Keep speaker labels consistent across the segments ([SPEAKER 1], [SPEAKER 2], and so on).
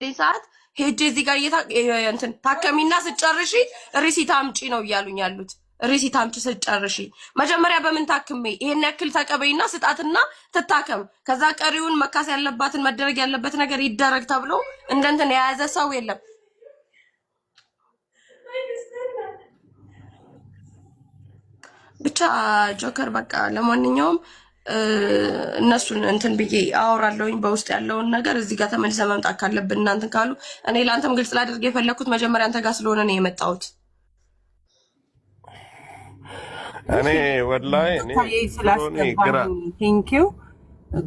[SPEAKER 1] ሰዓት ሄጄ እዚህ ጋር እንትን ታከሚና ስጨርሺ ሪሲት አምጪ ነው እያሉኝ ያሉት። ሪሲት አምጪ ስጨርሺ መጀመሪያ በምን ታክሜ ይሄን ያክል ተቀበይና ስጣትና ትታከም፣ ከዛ ቀሪውን መካስ ያለባትን መደረግ ያለበት ነገር ይደረግ ተብሎ እንደንትን የያዘ ሰው የለም። ብቻ ጆከር በቃ ለማንኛውም እነሱን እንትን ብዬ አወራለሁኝ በውስጥ ያለውን ነገር። እዚህ ጋር ተመልሰ መምጣት ካለብን እናንተን ካሉ እኔ ለአንተም ግልጽ ላድርግ የፈለኩት መጀመሪያ አንተ ጋር ስለሆነ ነው የመጣሁት።
[SPEAKER 2] እኔ ወላሂ እኔ ግራ
[SPEAKER 3] ቴንኪው።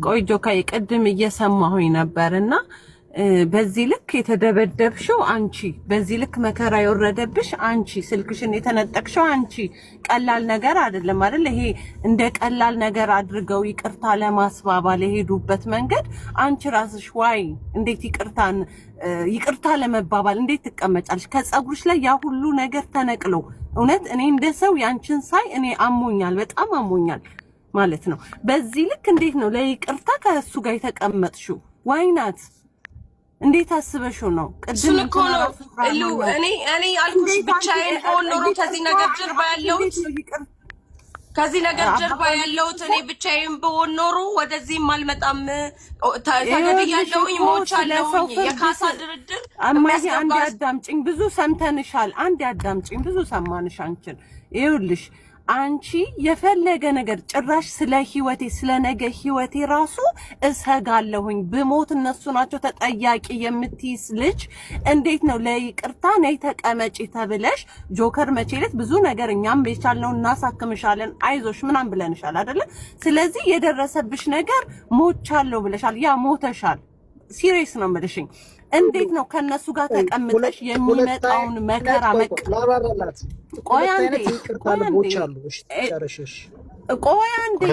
[SPEAKER 3] ቆይ ጆካዬ ቅድም እየሰማሁኝ ነበርና በዚህ ልክ የተደበደብሽው አንቺ፣ በዚህ ልክ መከራ የወረደብሽ አንቺ፣ ስልክሽን የተነጠቅሽው አንቺ። ቀላል ነገር አይደለም አይደል? ይሄ እንደ ቀላል ነገር አድርገው ይቅርታ ለማስባባል የሄዱበት መንገድ አንቺ ራስሽ ዋይ እንዴት ይቅርታ ለመባባል እንዴት ትቀመጫለሽ? ከጸጉርሽ ላይ ያ ሁሉ ነገር ተነቅሎ እውነት እኔ እንደ ሰው ያንቺን ሳይ እኔ አሞኛል፣ በጣም አሞኛል ማለት ነው። በዚህ ልክ እንዴት ነው ለይቅርታ ከእሱ ጋር የተቀመጥሽው? ዋይናት እንዴት አስበሽው ነው?
[SPEAKER 1] ቅድም እኮ ነው እኔ አልኩሽ ብቻዬን ሆኖ ኖሮ ከዚህ ነገር ጀርባ ያለሁት እኔ ብቻዬን በሆን ኖሮ ወደዚህም አልመጣም። ተገድያለሁኝ፣ ሞቻለሁኝ። የካሳ ድርድር
[SPEAKER 3] አማዚ አንድ አዳምጪኝ፣ ብዙ ሰምተንሻል። አንድ አዳምጪኝ፣ ብዙ ሰማንሽ አንቺን። ይኸውልሽ አንቺ የፈለገ ነገር ጭራሽ ስለ ህይወቴ ስለ ነገ ህይወቴ ራሱ እሰጋለሁኝ ብሞት እነሱ ናቸው ተጠያቂ የምትይስ ልጅ እንዴት ነው ለይቅርታ ነይ ተቀመጪ ተብለሽ ጆከር መቼለት ብዙ ነገር እኛም የቻልነው እናሳክምሻለን አይዞሽ ምናምን ብለንሻል አይደለ? ስለዚህ የደረሰብሽ ነገር ሞቻለሁ ብለሻል። ያ ሞተሻል። ሲሪየስ ነው የምልሽኝ። እንዴት ነው ከነሱ ጋር ተቀምጠሽ የሚመጣውን መከራ መቀበላት? ቆይ አንዴ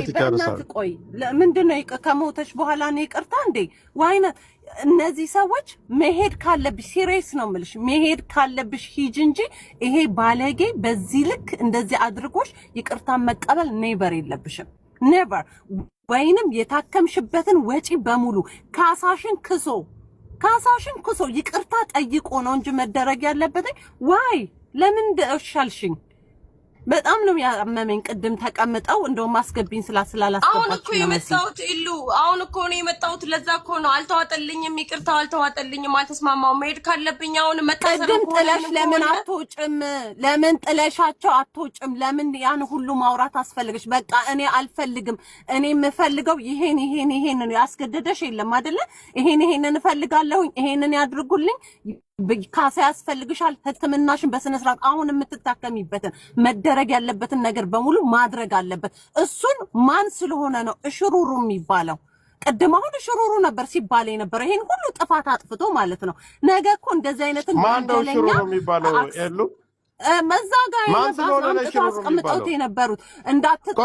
[SPEAKER 3] በእናትህ ቆይ። ምንድነው ከሞተች በኋላ ነው ይቅርታ እንዴ? ዋይነት እነዚህ ሰዎች መሄድ ካለብሽ ሲሪየስ ነው የምልሽ፣ መሄድ ካለብሽ ሂጅ እንጂ ይሄ ባለጌ በዚህ ልክ እንደዚህ አድርጎሽ ይቅርታን መቀበል ኔቨር የለብሽም። ኔቨር። ወይንም የታከምሽበትን ወጪ በሙሉ ካሳሽን ክሶ ይቅርታ ጠይቆ ነው እንጂ መደረግ ያለበት። ዋይ ለምን ደሻልሽኝ? በጣም ነው ያመመኝ። ቅድም ተቀምጠው እንደው ማስገቢኝ ስላላስገባችሁ
[SPEAKER 1] አሁን እኮ የመጣሁት አሁን እኮ ነው የመጣሁት። ለዛ እኮ ነው አልተዋጠልኝም፣ ይቅርታው አልተዋጠልኝም፣ አልተስማማሁም። መሄድ ካለብኝ አሁን
[SPEAKER 3] ቅድም ጥለሽ ለምን አትወጭም? ለምን ጥለሻቸው አትወጭም? ለምን ያን ሁሉ ማውራት አስፈልግሽ? በቃ እኔ አልፈልግም፣ እኔ የምፈልገው ይሄን ነው። ያስገደደሽ የለም አይደለ? ይሄንን እፈልጋለሁኝ፣ ይሄንን ያድርጉልኝ፣ ካሳ ያስፈልግሻል፣ ሕክምናሽን በስነ ስርዓት አሁን የምትታከሚበትን መደረግ ያለበትን ነገር በሙሉ ማድረግ አለበት። እሱን ማን ስለሆነ ነው እሽሩሩ የሚባለው? ቅድም አሁን እሽሩሩ ነበር ሲባል የነበረው ይሄን ሁሉ ጥፋት አጥፍቶ ማለት ነው። ነገ እኮ እንደዚህ አይነት
[SPEAKER 2] ማን ነው እሽሩሩ የሚባለው? ኤሉ
[SPEAKER 3] መዛጋ አስቀምጠውት የነበሩት እንዳትል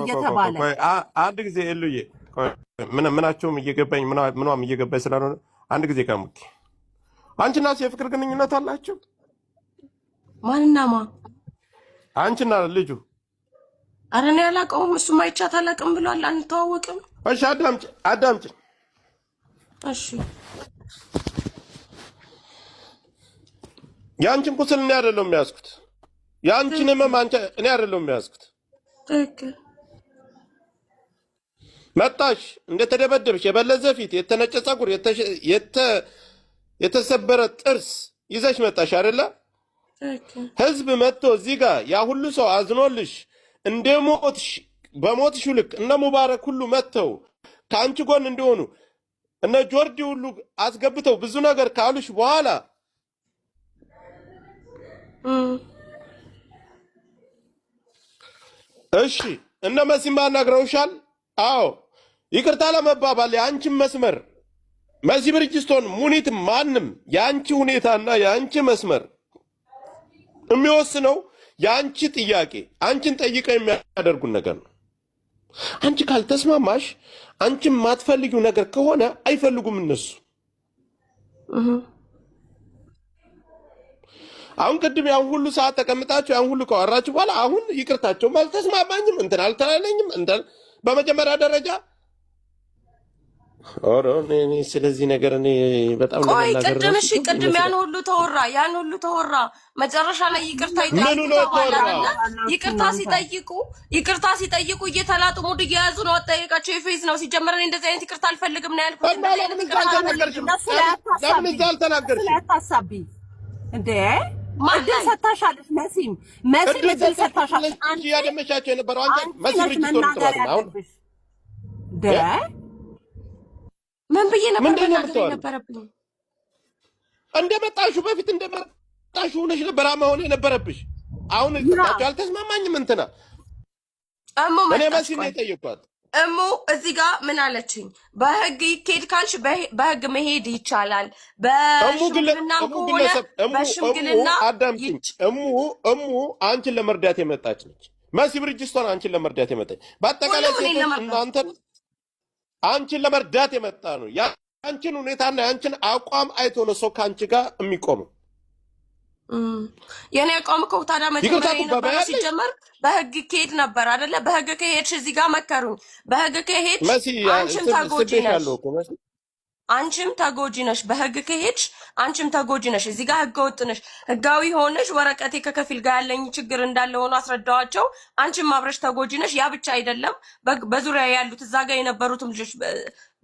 [SPEAKER 3] እየተባለ
[SPEAKER 2] አንድ ጊዜ ኤሉዬ ምናቸውም እየገባኝ ምኗም እየገባኝ ስላልሆነ አንድ ጊዜ ቀሙኪ አንቺና የፍቅር ግንኙነት አላችሁ?
[SPEAKER 1] ማንና ማ?
[SPEAKER 2] አንቺና ልጁ?
[SPEAKER 1] ኧረ እኔ አላውቀውም። እሱ ማይቻት አላውቅም ብሏል። አንተዋወቅም።
[SPEAKER 2] እሺ አዳምጪ።
[SPEAKER 1] እሺ
[SPEAKER 2] ያንቺን ቁስል እኔ አይደለሁም የሚያዝኩት። ያንቺን ህመም እኔ አይደለሁም የሚያዝኩት።
[SPEAKER 1] ትክክል።
[SPEAKER 2] መጣሽ እንደተደበደብሽ የበለዘ ፊት፣ የተነጨ ፀጉር፣ የተሰበረ ጥርስ ይዘሽ መጣሽ አይደለ? ህዝብ መጥቶ እዚህ ጋር ያ ሁሉ ሰው አዝኖልሽ እንደሞትሽ በሞትሽ ልክ እነ ሙባረክ ሁሉ መጥተው ከአንቺ ጎን እንደሆኑ እነ ጆርዲ ሁሉ አስገብተው ብዙ ነገር ካሉሽ በኋላ እሺ እነ መሲማ ነግረውሻል? አዎ ይቅርታ ለመባባል የአንቺን መስመር መሲ ብርጅስቶን ሙኒት ማንም የአንቺ ሁኔታና የአንቺ መስመር የሚወስነው የአንቺ ጥያቄ አንቺን ጠይቀው የሚያደርጉን ነገር ነው። አንቺ ካልተስማማሽ አንቺ የማትፈልጊው ነገር ከሆነ አይፈልጉም እነሱ። አሁን ቅድም ያን ሁሉ ሰዓት ተቀምጣችሁ ያን ሁሉ ካወራችሁ በኋላ አሁን ይቅርታቸውም አልተስማማኝም እንትን አልተላለኝም እንትን በመጀመሪያ ደረጃ ኦሮ እኔ ስለዚህ ነገር እኔ በጣም
[SPEAKER 1] ቆይ
[SPEAKER 2] ለመናገር
[SPEAKER 1] ቅድም
[SPEAKER 2] ራሱ
[SPEAKER 1] እሺ ቅድም ያን ሁሉ ተወራ መጨረሻ ላይ ይቅርታ
[SPEAKER 2] ምኑ
[SPEAKER 1] ይጠይቁ
[SPEAKER 2] ነው
[SPEAKER 1] ተባለ
[SPEAKER 2] ተወራ?
[SPEAKER 1] አይደለ? ይቅርታ ሲጠይቁ እየተላጡ ሙድ እየያዙ ነው አጠያየቃቸው የፌዝ ነው ሲጀመር እኔ እንደዚህ አይነት ይቅርታ አልፈልግም ነው ያልኩት
[SPEAKER 2] እና ለምን እዛ አልተናገርሽም? ለምን እዛ አልተናገርሽም?
[SPEAKER 3] ስለታሳቢ እንዴ እድል ሰታሻለች። መሲም እድል ሰታሻለች።
[SPEAKER 2] አንቺ ያደመሻቸው የነበረው አንቺ መሲ ብርጅት ወርጥራት አሁን
[SPEAKER 3] ደ
[SPEAKER 1] ምን ብዬ ነበር
[SPEAKER 2] ምንድን ነው
[SPEAKER 1] መናገር
[SPEAKER 2] የምትወሪው?
[SPEAKER 1] የነበረብኝ?
[SPEAKER 2] እንደመጣሽው በፊት እንደመጣሽው ሆነሽ ነበር መሆን የነበረብሽ። አሁን እጣቸው አልተስማማኝም። እንትና
[SPEAKER 1] እሙ
[SPEAKER 2] እኔ
[SPEAKER 1] መጣች።
[SPEAKER 2] መሲ ነው
[SPEAKER 1] ቆይ
[SPEAKER 2] የጠየኳት።
[SPEAKER 1] እሙ እዚህ ጋር ምን አለችኝ? በህግ ይኬድ ካልሽ በህግ መሄድ ይቻላል። በሽምግልና ከሆነ በሽምግልና
[SPEAKER 2] አዳምጪኝ። እሙ አንቺን ለመርዳት የመጣች ነች። መሲ ብርጅስቶን አንቺን ለመርዳት የመጣች በአጠቃላይ ሴቶች እናንተን አንቺን ለመርዳት የመጣ ነው። የአንቺን ሁኔታና የአንቺን አቋም አይቶ ነው ሰው ከአንቺ ጋር የሚቆመው።
[SPEAKER 1] የኔ አቋም እኮ ታዲያ መጀመሪያ የነበረ ሲጀመር በህግ ከሄድ ነበር አይደለ? በህግ ከሄድሽ እዚህ ጋር መከሩኝ። በህግ ከሄድሽ አንቺም ተጎጂ ነሽ። አንቺም ተጎጂ ነሽ። በህግ ከሄድሽ አንቺም ተጎጂ ነሽ። እዚህ ጋር ህገ ወጥ ነሽ። ህጋዊ ሆነሽ ወረቀቴ ከከፊል ጋር ያለኝ ችግር እንዳለ ሆኖ አስረዳዋቸው። አንቺም አብረሽ ተጎጂ ነሽ። ያ ብቻ አይደለም፣ በዙሪያ ያሉት እዛ ጋር የነበሩትም ልጆች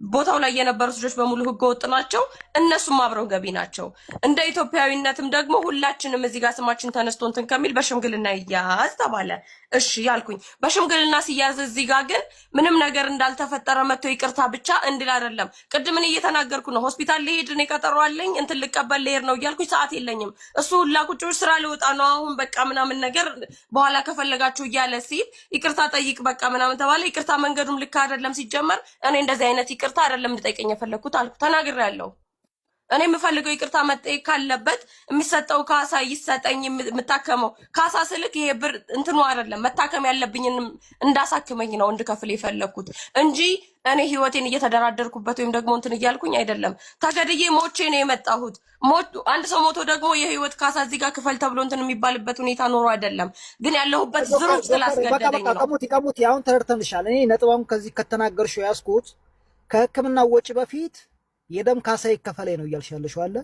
[SPEAKER 1] ቦታው ላይ የነበሩት ልጆች በሙሉ ህገ ወጥ ናቸው። እነሱም አብረው ገቢ ናቸው። እንደ ኢትዮጵያዊነትም ደግሞ ሁላችንም እዚህ ጋር ስማችን ተነስቶ እንትን ከሚል በሽምግልና ይያዝ ተባለ። እሺ ያልኩኝ በሽምግልና ሲያዝ እዚህ ጋር ግን ምንም ነገር እንዳልተፈጠረ መጥቶ ይቅርታ ብቻ እንድል አይደለም። ቅድም እኔ እየተናገርኩ ነው። ሆስፒታል ልሄድ እኔ ቀጠሮ አለኝ እንትን ልቀበል ልሄድ ነው እያልኩኝ ሰዓት የለኝም። እሱ ሁላ ቁጭ ብሎ ስራ ልወጣ ነው አሁን በቃ ምናምን ነገር በኋላ ከፈለጋችሁ እያለ ሲል ይቅርታ ጠይቅ በቃ ምናምን ተባለ። ይቅርታ መንገዱም ልክ አይደለም ሲጀመር። እኔ እንደዚህ አይነት ይቅርታ አይደለም እንድጠይቀኝ የፈለግኩት አልኩ። ተናግሬያለሁ። እኔ የምፈልገው ይቅርታ መጠየቅ ካለበት የሚሰጠው ካሳ ይሰጠኝ። የምታከመው ካሳ ስልክ ይሄ ብር እንትኑ አይደለም መታከም ያለብኝን እንዳሳክመኝ ነው እንድከፍል የፈለግኩት እንጂ እኔ ህይወቴን እየተደራደርኩበት ወይም ደግሞ እንትን እያልኩኝ አይደለም። ተገድዬ ሞቼ ነው የመጣሁት። አንድ ሰው ሞቶ ደግሞ የህይወት ካሳ እዚህ ጋር ክፈል ተብሎ እንትን የሚባልበት ሁኔታ ኖሮ አይደለም። ግን ያለሁበት ዝሩፍ ስላስገደደኝ ነው።
[SPEAKER 4] ቀሙት አሁን ተረድተንሻል። እኔ ነጥባውን ከዚህ ከተናገርሽው ያዝኩት ከህክምና ወጪ በፊት የደም ካሳ ይከፈለኝ ነው እያልሽ ያለሽው አለ።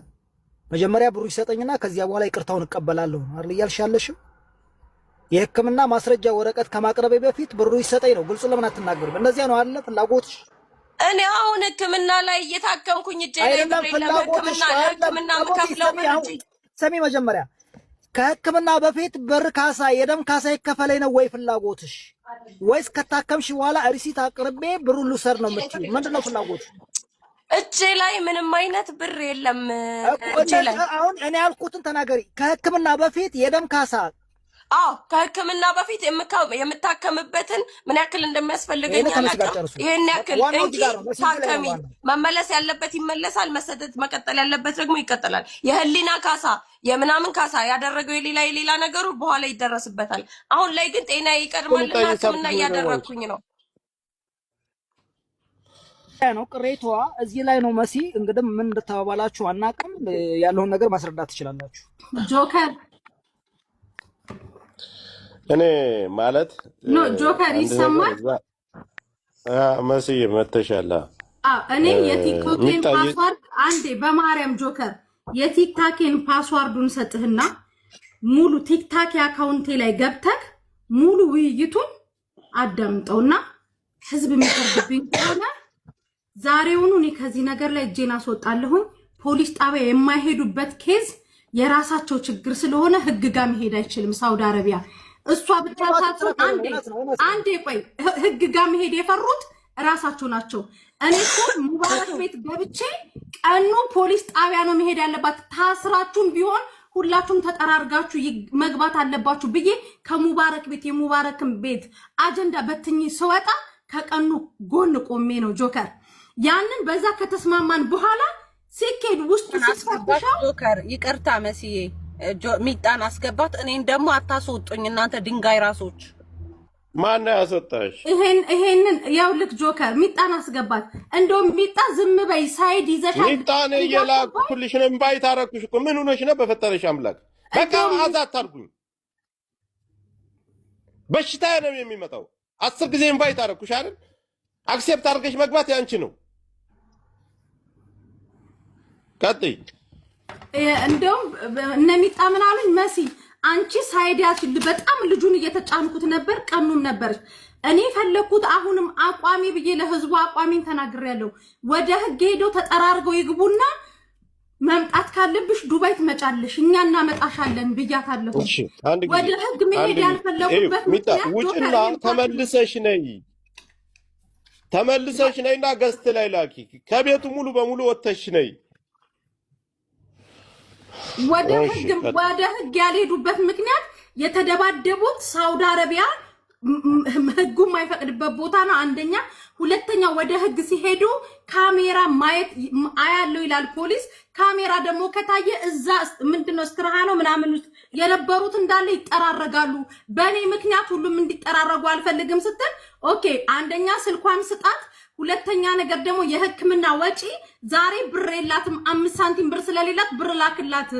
[SPEAKER 4] መጀመሪያ ብሩ ይሰጠኝና ከዚያ በኋላ ይቅርታውን እቀበላለሁ አይደል እያልሽ ያለሽው? የህክምና ማስረጃ ወረቀት ከማቅረቤ በፊት ብሩ ይሰጠኝ ነው። ግልጹ ለምን አትናገሩም? እንደዚያ ነው አለ ፍላጎትሽ።
[SPEAKER 1] እኔ አሁን ህክምና ላይ እየታከምኩኝ እጄ ላይ ለህክምና የምከፍለው ብር እንጂ
[SPEAKER 4] ሰሚ መጀመሪያ ከህክምና በፊት ብር ካሳ የደም ካሳ ይከፈለኝ ነው ወይ ፍላጎትሽ? ወይስ ከታከምሽ በኋላ ሪሲት አቅርቤ ብሩን ልውሰድ ነው የምትይው? ምንድነው ፍላጎትሽ?
[SPEAKER 1] እጄ ላይ ምንም አይነት ብር የለም። እጄ ላይ
[SPEAKER 4] አሁን እኔ ያልኩትን ተናገሪ። ከህክምና በፊት የደም ካሳ
[SPEAKER 1] ከህክምና በፊት የምታከምበትን ምን ያክል እንደሚያስፈልገኝ አላውቅም። ይሄን ያክል እንጂ ታከሚ መመለስ ያለበት ይመለሳል፣ መቀጠል ያለበት ደግሞ ይቀጥላል። የህሊና ካሳ የምናምን ካሳ ያደረገው የሌላ ነገሩ በኋላ ይደረስበታል። አሁን ላይ ግን ጤና ይቀድማል። ህክምና እያደረግኩኝ ነው
[SPEAKER 4] ነው ቅሬታዋ እዚህ ላይ ነው። መሲ እንግዲህ ምን እንደተባባላችሁ አናውቅም። ያለውን ነገር ማስረዳት ትችላላችሁ።
[SPEAKER 5] ጆከር
[SPEAKER 2] እኔ ማለት
[SPEAKER 5] ጆከር ይሰማል።
[SPEAKER 2] መሲ መተሻላ
[SPEAKER 5] እኔ የቲክቶኬን ፓስዋርድ አንዴ በማርያም ጆከር የቲክታኬን ፓስዋርዱን ሰጥህና ሙሉ ቲክታክ አካውንቴ ላይ ገብተህ ሙሉ ውይይቱን አዳምጠውና ህዝብ የሚፈርድብኝ ከሆነ ዛሬውኑ እኔ ከዚህ ነገር ላይ እጄን አስወጣለሁኝ። ፖሊስ ጣቢያ የማይሄዱበት ኬዝ የራሳቸው ችግር ስለሆነ ህግ ጋር መሄድ አይችልም። ሳውዲ አረቢያ እሷ ብቻ ታጥሩ። አንዴ ቆይ፣ ህግ ጋር መሄድ የፈሩት ራሳቸው ናቸው። እኔ እኮ ሙባረክ ቤት ገብቼ ቀኑ ፖሊስ ጣቢያ ነው መሄድ ያለባት፣ ታስራችሁም ቢሆን ሁላችሁም ተጠራርጋችሁ መግባት አለባችሁ ብዬ ከሙባረክ ቤት የሙባረክን ቤት አጀንዳ በትኝ ስወጣ ከቀኑ ጎን ቆሜ ነው ጆከር። ያንን በዛ ከተስማማን በኋላ ሲኬድ ውስጡ ሲስፈትሻው
[SPEAKER 3] ጆከር ይቅርታ መስዬ ሚጣን አስገባት። እኔን ደግሞ አታስወጡኝ እናንተ ድንጋይ ራሶች።
[SPEAKER 2] ማን ያስወጣሽ?
[SPEAKER 5] ይሄንን ያው ልክ ጆከር ሚጣን አስገባት። እንደውም ሚጣ ዝም በይ ሳይድ ይዘሻል።
[SPEAKER 2] ሚጣን እየላኩልሽ ነው ኢንቫይት አደረኩሽ እኮ ምን ሆነሽ ነው? በፈጠረሽ አምላክ በቃ አዛት አድርጉኝ። በሽታ ነው የሚመጣው። 10 ጊዜ ኢንቫይት አደረኩሽ አይደል? አክሴፕት አድርገሽ መግባት ያንቺ ነው። ቀጥይ።
[SPEAKER 5] እንደውም እነሚጣ ምን አሉኝ መሲ አንቺ ሳይዲያች በጣም ልጁን እየተጫንኩት ነበር ቀኑም ነበር እኔ ፈለኩት አሁንም አቋሚ ብዬ ለህዝቡ አቋሚን ተናግሬያለሁ ወደ ህግ ሄዶ ተጠራርገው ይግቡና መምጣት ካለብሽ ዱባይ ትመጫለሽ እኛ እናመጣሻለን ብያታለሁ ወደ ህግ መሄድ ያልፈለኩበት ምክንያት
[SPEAKER 2] ውጭና ተመልሰሽ ነይና ገስት ላይ ላኪ ከቤቱ ሙሉ በሙሉ ወጥተሽ ነይ
[SPEAKER 5] ወደ ህግ ያልሄዱበት ምክንያት የተደባደቡት ሳውዲ አረቢያ ህጉ የማይፈቅድበት ቦታ ነው አንደኛ ሁለተኛ ወደ ህግ ሲሄዱ ካሜራ ማየት አያለው ይላል ፖሊስ ካሜራ ደግሞ ከታየ እዛ ምንድነው እስክራሃ ነው ምናምን ውስጥ የነበሩት እንዳለ ይጠራረጋሉ በኔ ምክንያት ሁሉም እንዲጠራረጉ አልፈልግም ስትል ኦኬ አንደኛ ስልኳን ስጣት ሁለተኛ ነገር ደግሞ የህክምና ወጪ ዛሬ ብር የላትም 5 ሳንቲም ብር ስለሌላት ብር ላክላት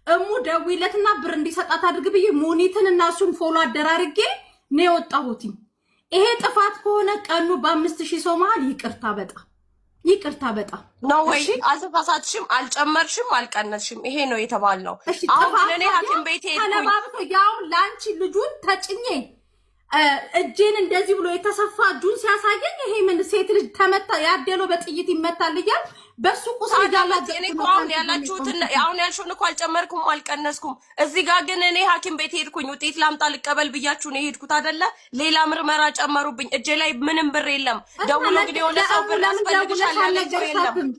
[SPEAKER 5] እሙ ደውይለትና ብር እንዲሰጣት አድርግ ብዬ ሞኒትን እና እሱን ፎሎ አደራርጌ ነው የወጣሁት ይሄ ጥፋት ከሆነ ቀኑ በ5000 ሰው መሃል ይቅርታ በጣም
[SPEAKER 1] ነው ወይ አልተሳሳትሽም አልጨመርሽም አልቀነስሽም ይሄ ነው የተባለው አሁን እኔ ሐኪም ቤት ሄድኩኝ
[SPEAKER 5] ያው ላንቺ ልጁን ተጭኜ እጄን እንደዚህ ብሎ የተሰፋ እጁን ሲያሳየኝ ይሄ ምን ሴት ልጅ ተመታ ያደለው በጥይት ይመታል ይላል በሱ ቁስል ዳላት
[SPEAKER 1] እኔ አሁን ያላችሁትን አሁን ያልሽውን እኮ አልጨመርኩም አልቀነስኩም እዚህ ጋር ግን እኔ ሐኪም ቤት ሄድኩኝ ውጤት ላምጣ ልቀበል ብያችሁ ነው ሄድኩት አይደለ ሌላ ምርመራ ጨመሩብኝ እጄ ላይ ምንም ብር የለም ደውሎ ግን የሆነ ሰው ብር ያስፈልግሻል ያለ ነገር የለም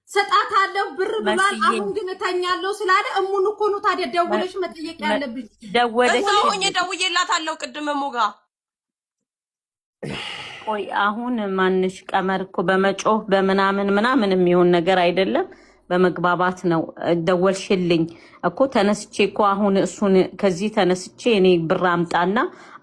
[SPEAKER 5] ሰጣት አለው ብር ብሏል አሁን ግን ተኛለው ስላለ እሙን እኮ ነው ታዲያ ደውለሽ መጠየቅ ያለብኝ
[SPEAKER 1] እዛው ሆኜ ደውዬላታለሁ ቅድም እሙ ጋር
[SPEAKER 3] ቆይ አሁን ማንሽ ቀመር እኮ በመጮህ በምናምን የሚሆን ነገር አይደለም በመግባባት ነው ደወልሽልኝ እኮ ተነስቼ እኮ አሁን እሱን ከዚህ ተነስቼ እኔ ብር አምጣና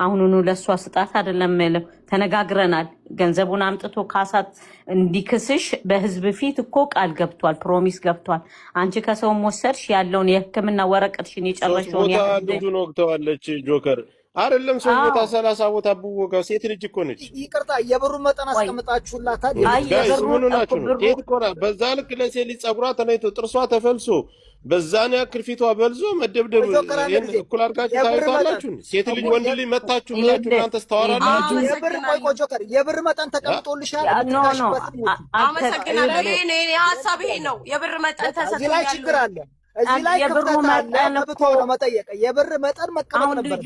[SPEAKER 3] አሁንኑ ለሷ ስጣት አይደለም ማለት ተነጋግረናል ገንዘቡን አምጥቶ ካሳት እንዲክስሽ በህዝብ ፊት እኮ ቃል ገብቷል ፕሮሚስ ገብቷል አንቺ ከሰው ወሰድሽ ያለውን የህክምና ወረቀትሽን የጨረሽውን
[SPEAKER 2] ያሉን ወቅተዋለች ጆከር አይደለም ሰው ቦታ 30 ቦታ ብወጋው ሴት ልጅ እኮ ነች
[SPEAKER 4] ይቅርታ የብሩ መጠን አስቀምጣችሁላታል
[SPEAKER 2] የብሩ ናችሁ ሴት እኮ በዛ ልክ ለሴት ልጅ ጸጉሯ ተነይቶ ጥርሷ ተፈልሶ በዛን ያክል ፊቷ በልዞ መደብደብ እኩል አድርጋችሁ ታዩታላችሁ ሴት ልጅ ወንድ ልጅ መታችሁ ብላችሁ እናንተ ተዋራላችሁ
[SPEAKER 4] የብር መጠን ተቀምጦልሻል
[SPEAKER 1] አመሰግናለሁ እኔ ሐሳብ ይሄ ነው የብር መጠን ተሰጥቷል
[SPEAKER 4] ላይ ችግር አለ እዚህ ላይ
[SPEAKER 3] የብሩ መጠን እኮ
[SPEAKER 4] መጠየቅ የብር መጠን መቀመጥ ነበር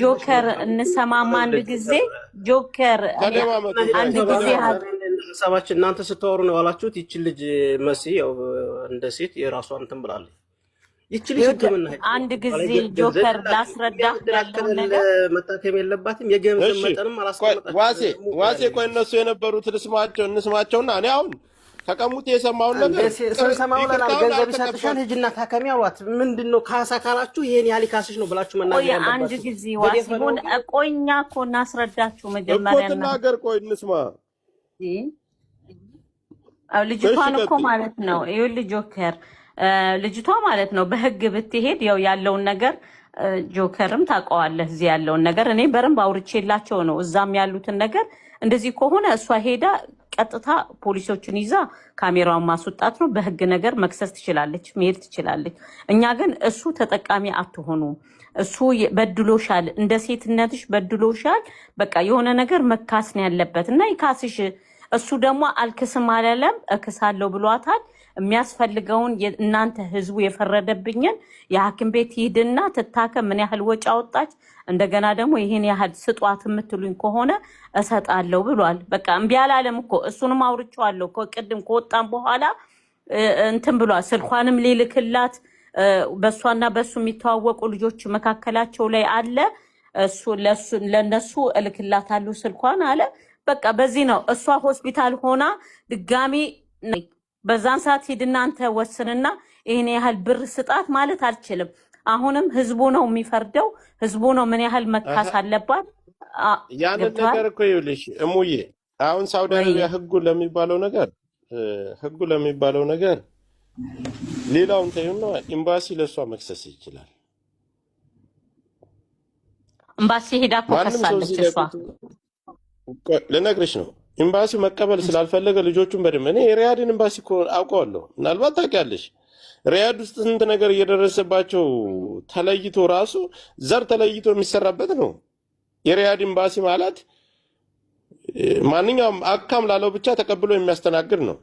[SPEAKER 3] ጆከር እንሰማማ አንድ ጊዜ ጆከር አንድ ጊዜ
[SPEAKER 6] ሐሳባችን እናንተ ስተወሩ ነው ያላችሁት ይቺ ልጅ መሲ ያው እንደ ሴት የራሷን እንትን ብላለች ይቺ ልጅ ህክምና
[SPEAKER 3] አንድ ጊዜ ጆከር ላስረዳ ያለው ነገር
[SPEAKER 6] መታከም የለባትም የገንዘብ መጠንም አላስቀመጣችም
[SPEAKER 2] ዋሴ ቆይ እነሱ የነበሩት ልስማቸውና እኔ አሁን ተቀሙት የሰማውን ነገር
[SPEAKER 6] ሰማው ለና ገንዘብ ይሰጥሻል ህጅና ታከሚ አሏት ምንድነው ካሳ ካላችሁ ይሄን ያህል ካስሽ ነው ብላችሁ መናገር ያለባችሁ
[SPEAKER 3] አንድ ጊዜ ዋሲሆን ቆይኛ እኮ እናስረዳችሁ መጀመሪያ
[SPEAKER 2] ነው ተናገር ቆይ እንስማ
[SPEAKER 3] ልጅቷን እኮ ማለት ነው ይኸውልህ ጆከር ልጅቷ ማለት ነው በህግ ብትሄድ ያለውን ነገር ጆከርም ታውቀዋለህ እዚህ ያለውን ነገር እኔ በረም አውርቼላቸው ነው እዛም ያሉትን ነገር እንደዚህ ከሆነ እሷ ሄዳ ቀጥታ ፖሊሶችን ይዛ ካሜራውን ማስወጣት ነው በህግ ነገር መክሰስ ትችላለች መሄድ ትችላለች እኛ ግን እሱ ተጠቃሚ አትሆኑም እሱ በድሎሻል እንደ ሴትነትሽ በድሎሻል በቃ የሆነ ነገር መካስ ነው ያለበት እና ይካስሽ እሱ ደግሞ አልክስም አላለም እክሳለሁ ብሏታል የሚያስፈልገውን እናንተ ህዝቡ የፈረደብኝን የሐኪም ቤት ሂድና ትታከም ምን ያህል ወጪ አወጣች እንደገና ደግሞ ይሄን ያህል ስጧት የምትሉኝ ከሆነ እሰጣለሁ ብሏል በቃ እምቢ አላለም እኮ እሱንም አውርቼዋለሁ ቅድም ከወጣን በኋላ እንትን ብሏል ስልኳንም ሊልክላት በሷና በሱ የሚተዋወቁ ልጆች መካከላቸው ላይ አለ እሱ ለነሱ እልክላታለሁ ስልኳን አለ በቃ በዚህ ነው እሷ ሆስፒታል ሆና ድጋሚ በዛን ሰዓት ሂድና አንተ ወስንና ይሄን ያህል ብር ስጣት ማለት አልችልም አሁንም ህዝቡ ነው የሚፈርደው ህዝቡ ነው ምን ያህል መካስ አለባት
[SPEAKER 2] ያን ነገር እኮ ይኸውልሽ እሙዬ አሁን ሳውዲ አረቢያ ህጉ ለሚባለው ነገር ሌላውን ተይውና ኤምባሲ ለሷ መክሰስ ይችላል
[SPEAKER 3] ኤምባሲ ሄዳ እኮ ከሳለች እሷ
[SPEAKER 2] ልነግርሽ ነው ኤምባሲው መቀበል ስላልፈለገ ልጆቹን በደንብ እኔ የሪያድን ኤምባሲ እኮ አውቀዋለሁ። ምናልባት ታውቂያለሽ፣ ሪያድ ውስጥ ስንት ነገር እየደረሰባቸው ተለይቶ ራሱ ዘር ተለይቶ የሚሰራበት ነው። የሪያድ ኤምባሲ ማለት ማንኛውም አካም ላለው ብቻ ተቀብሎ የሚያስተናግድ ነው።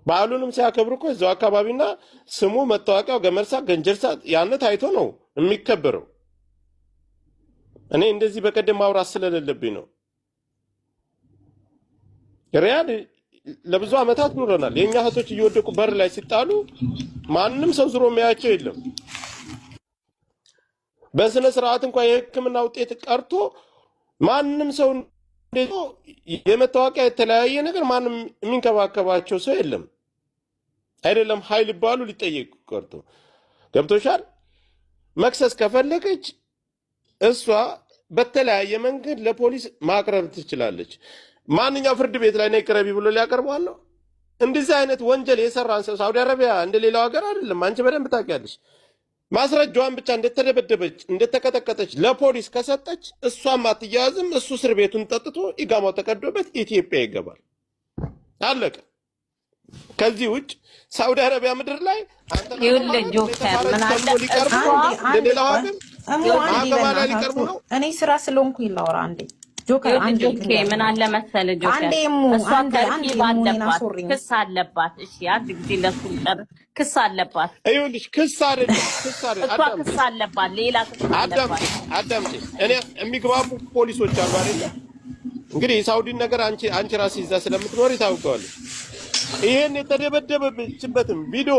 [SPEAKER 2] በዓሉንም ሲያከብሩ እኮ እዛው አካባቢና ስሙ መታወቂያው ገመርሳ ገንጀርሳ ያን ታይቶ ነው የሚከበረው። እኔ እንደዚህ በቀደም ማውራት ስለሌለብኝ ነው። ሪያድ ለብዙ ዓመታት ኑረናል። የኛ እህቶች እየወደቁ በር ላይ ሲጣሉ ማንም ሰው ዝሮ የሚያያቸው የለም። በስነ ስርዓት እንኳን የሕክምና ውጤት ቀርቶ ማንም ሰው የመታወቂያ የተለያየ ነገር ማንም የሚንከባከባቸው ሰው የለም። አይደለም ኃይል ባሉ ሊጠየቅ ቀርቶ ገብቶሻል። መክሰስ ከፈለገች እሷ በተለያየ መንገድ ለፖሊስ ማቅረብ ትችላለች። ማንኛው ፍርድ ቤት ላይ ነው ቅረቢ ብሎ ሊያቀርበዋል ነው። እንደዚህ አይነት ወንጀል የሰራን ሰው ሳውዲ አረቢያ እንደሌላው ሀገር አይደለም። አንቺ በደንብ ታውቂያለሽ። ማስረጃዋን ብቻ እንደተደበደበች እንደተቀጠቀጠች ለፖሊስ ከሰጠች እሷም አትያዝም። እሱ እስር ቤቱን ጠጥቶ ኢጋማው ተቀዶበት ኢትዮጵያ ይገባል። አለቀ። ከዚህ ውጭ ሳውዲ አረቢያ ምድር ላይ አንተ
[SPEAKER 3] ጆከር ምን አለ
[SPEAKER 2] እንደሌላው ሀገር ማከማላ ሊቀርቡ ነው።
[SPEAKER 3] እኔ ስራ ስለሆንኩ ይላወራ አንዴ ጆከር አንዴ
[SPEAKER 7] ምን አለ መሰለ ጆከር እሷ ተርኪብ አለባት፣ ክስ አለባት። እሺ አንድ ጊዜ ለሱ ቀር ክስ አለባት።
[SPEAKER 2] ይኸውልሽ ክስ አይደለም
[SPEAKER 7] እሷ ክስ አለባት፣ ሌላ ክስ አለባት።
[SPEAKER 2] አዳምጪ። እኔ የሚግባቡ ፖሊሶች አሉ አይደል? እንግዲህ የሳውዲን ነገር አንቺ ራስሽ እዛ ስለምትኖሪ ታውቀዋለሽ። ይሄን የተደበደበችበትን ቪዲዮ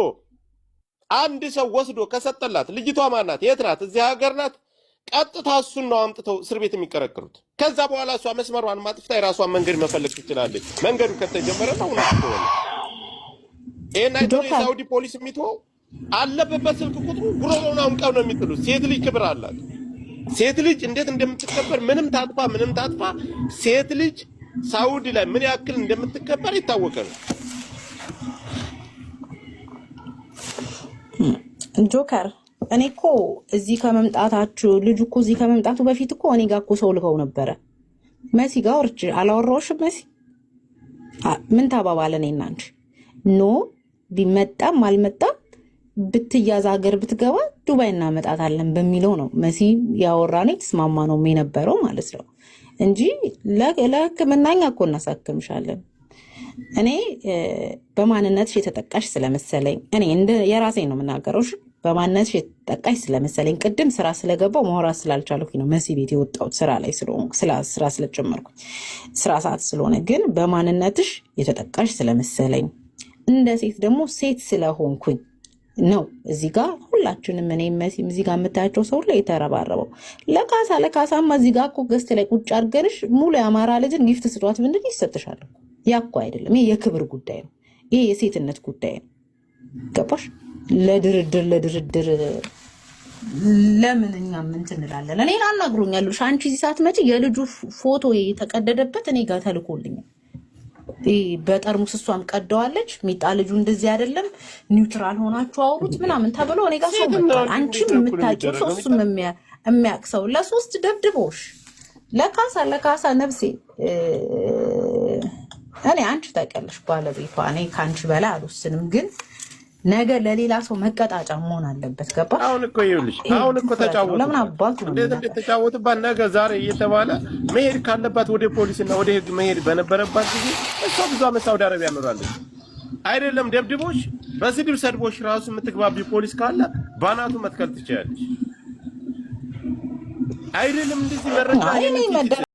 [SPEAKER 2] አንድ ሰው ወስዶ ከሰጠላት ልጅቷ ማናት? የት ናት? እዚህ ሀገር ናት። ቀጥታ እሱን ነው አምጥተው እስር ቤት የሚቀረቅሩት። ከዛ በኋላ እሷ መስመሯን ማጥፍታ የራሷን መንገድ መፈለግ ትችላለች። መንገዱ ከተጀመረ ነው ነው ነው። ይሄን አይቶ የሳውዲ ፖሊስ የሚተው አለበት ስልክ ቁጥሩ ጉሮሮውን አንቀው ነው የሚጥሉት። ሴት ልጅ ክብር አላት። ሴት ልጅ እንዴት እንደምትከበር ምንም ታጥፋ ሴት ልጅ ሳውዲ ላይ ምን ያክል እንደምትከበር ይታወቀ ነው።
[SPEAKER 8] ጆከር እኔ እኮ እዚህ ከመምጣታችሁ ልጁ እኮ እዚህ ከመምጣቱ በፊት እኮ እኔ ጋር እኮ ሰው ልከው ነበረ። መሲ ጋር ወርጅ አላወራሁሽም? መሲ ምን ተባባለን? እኔና አንቺ ኖ ቢመጣም አልመጣም ብትያዝ ሀገር ብትገባ ዱባይ እናመጣታለን በሚለው ነው መሲ ያወራነው፣ የተስማማ ነው የነበረው ማለት ነው እንጂ ለሕክምና እኛ እኮ እናሳክምሻለን። እኔ በማንነትሽ የተጠቃሽ ስለመሰለኝ እኔ እንደ የራሴ ነው የምናገረው። በማንነትሽ የተጠቃሽ ስለመሰለኝ ቅድም ስራ ስለገባው ማውራት ስላልቻልኩኝ ነው መሲ ቤት የወጣሁት ስራ ላይ ስለሆንኩ ስራ ስለጀመርኩ ስራ ሰዓት ስለሆነ፣ ግን በማንነትሽ የተጠቃሽ ስለመሰለኝ እንደ ሴት ደግሞ ሴት ስለሆንኩኝ ነው እዚህ ጋር ሁላችንም እኔ መሲም እዚህ ጋር የምታያቸው ሰው ላይ የተረባረበው። ለካሳማ እዚህ ጋር እኮ ገስት ላይ ቁጭ አድርገንሽ ሙሉ የአማራ ልጅን ጊፍት ስጧት ብንል ይሰጥሻል። ያ እኮ አይደለም። ይሄ የክብር ጉዳይ ነው። ይሄ የሴትነት ጉዳይ ነው። ገባሽ? ለድርድር ለምን እኛም እንትን እንላለን? እኔን አናግሮኛል። አንቺ እዚህ ሰዓት መጪ የልጁ ፎቶ የተቀደደበት እኔ ጋር ተልኮልኛል። በጠርሙስ እሷም ቀደዋለች። ሚጣ ልጁ እንደዚህ አይደለም ኒውትራል ሆናችሁ አውሩት ምናምን ተብሎ እኔ ጋር ሰው መጥቷል። አንቺም የምታውቂው ሰው እሱም የሚያውቅ ሰው ለሶስት ደብድቦሽ ለካሳ ነፍሴ እኔ አንቺ ታውቂያለሽ ባለቤቷ። እኔ ከአንቺ በላይ አልወስንም፣ ግን ነገ ለሌላ ሰው መቀጣጫ መሆን አለበት። ገባሽ?
[SPEAKER 2] አሁን እኮ ይኸውልሽ፣ አሁን እኮ ተጫወቱ።
[SPEAKER 8] ለምን አባቱ
[SPEAKER 2] እንዴት ተጫወቱባት? ነገ ዛሬ እየተባለ መሄድ ካለባት ወደ ፖሊስና ወደ ሕግ መሄድ በነበረባት ጊዜ እሷ ብዙ ዓመት ሳውዲ አረቢያ ኖራለች። አይደለም ደብድቦሽ፣ በስድብ ሰድቦሽ ራሱ የምትግባቢ ፖሊስ ካለ ባናቱ መትከል ትችያለሽ። አይደለም እንደዚህ መረጃ